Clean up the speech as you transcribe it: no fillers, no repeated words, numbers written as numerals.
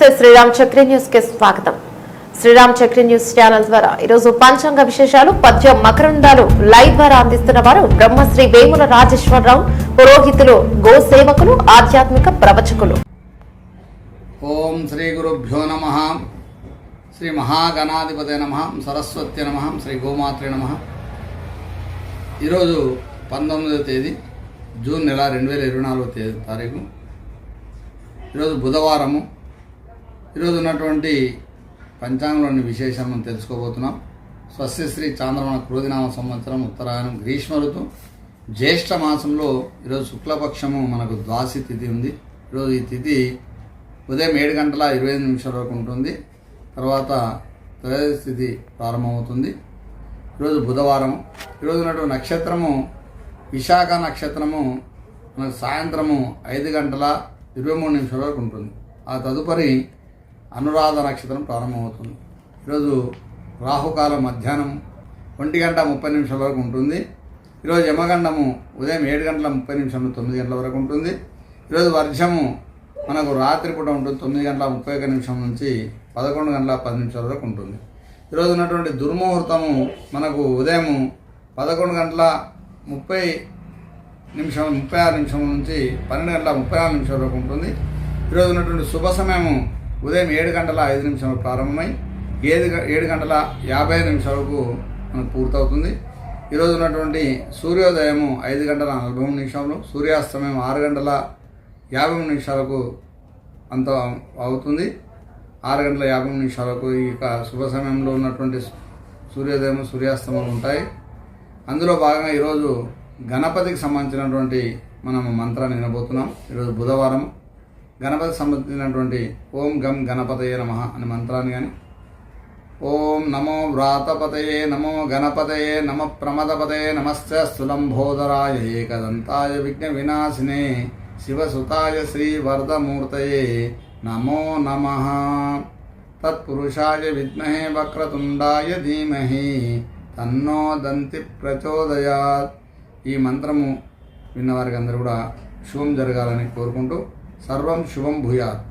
నమస్తే శ్రీరామ్ చక్రి న్యూస్ కి స్వాగతం. శ్రీరామ్ చక్రి న్యూస్ ఛానల్ ద్వారా ఈరోజు పంచాంగ విశేషాలు, పద్యం, మకరందాలు లైవ్ ద్వారా అందిస్తున్న వారు బ్రహ్మశ్రీ వేముల రాజేశ్వరరావు, పురోహితులు, గో సేవకులు, ఆధ్యాత్మిక ప్రవచకులు. ఓం శ్రీ గురుభ్యో నమః. శ్రీ మహాగణాధిపతే నమః. సరస్వతి నమః. శ్రీ గోమాత్రే నమః. ఈరోజు 19వ తేదీ జూన్ నెల 2024 తారీఖు. ఈరోజు బుధవారము. ఈరోజు ఉన్నటువంటి పంచాంగంలోని విశేషం మనం తెలుసుకోబోతున్నాం. స్వస్తి శ్రీ చాంద్రమాన క్రోధినామ సంవత్సరం, ఉత్తరాయణం, గ్రీష్మ ఋతు, జ్యేష్ఠ మాసంలో ఈరోజు శుక్లపక్షము మనకు ద్వాసి తిథి ఉంది. ఈరోజు ఈ తిథి ఉదయం 7:25 వరకు ఉంటుంది. తర్వాత త్రయోదశి తిథి ప్రారంభమవుతుంది. ఈరోజు బుధవారం. ఈరోజు ఉన్నటువంటి నక్షత్రము విశాఖ నక్షత్రము మనకు సాయంత్రము 5:23 వరకు ఉంటుంది. ఆ తదుపరి అనురాధ నక్షత్రం ప్రారంభమవుతుంది. ఈరోజు రాహుకాలం మధ్యాహ్నం 1:30 వరకు ఉంటుంది. ఈరోజు యమగండము ఉదయం 7:30 నుండి 9 వరకు ఉంటుంది. ఈరోజు వర్షము మనకు రాత్రిపూట ఉంటుంది. 9:31 నుంచి 11:10 వరకు ఉంటుంది. ఈరోజు ఉన్నటువంటి దుర్ముహూర్తము మనకు ఉదయం 11:36 నుంచి 12:34 వరకు ఉంటుంది. ఈరోజు ఉన్నటువంటి శుభ సమయము ఉదయం 7:05 ప్రారంభమై 7:50 వరకు మనకు పూర్తవుతుంది. ఈరోజు ఉన్నటువంటి సూర్యోదయము 5:43, సూర్యాస్తమయం 6:53 అంత అవుతుంది. 6:53 ఈ శుభ సమయంలో ఉన్నటువంటి సూర్యోదయం, సూర్యాస్తమయం ఉంటాయి. అందులో భాగంగా ఈరోజు గణపతికి సంబంధించినటువంటి మనం మంత్రాన్ని వినబోతున్నాం. ఈరోజు బుధవారం. గణపతికి సంబంధించినటువంటి ఓం గం గణపతయే నమః అనే మంత్రాన్ని కానీ, ఓం నమో వ్రాతపతయే, నమో గణపతయే, నమ ప్రమదపతయే, నమస్తే స్థులంబోదరాయ, ఏకదంతాయ విఘ్న వినాశినే, శివసుతాయ శ్రీవర్ధమూర్తయే నమో నమః. తత్పురుషాయ విద్మహే వక్రతుండాయ ధీమహి తన్నో దంతి ప్రచోదయాత్. ఈ మంత్రము విన్నవారికి అందరూ కూడా శుభం జరగాలని కోరుకుంటూ సర్వం శుభం భూయాత్.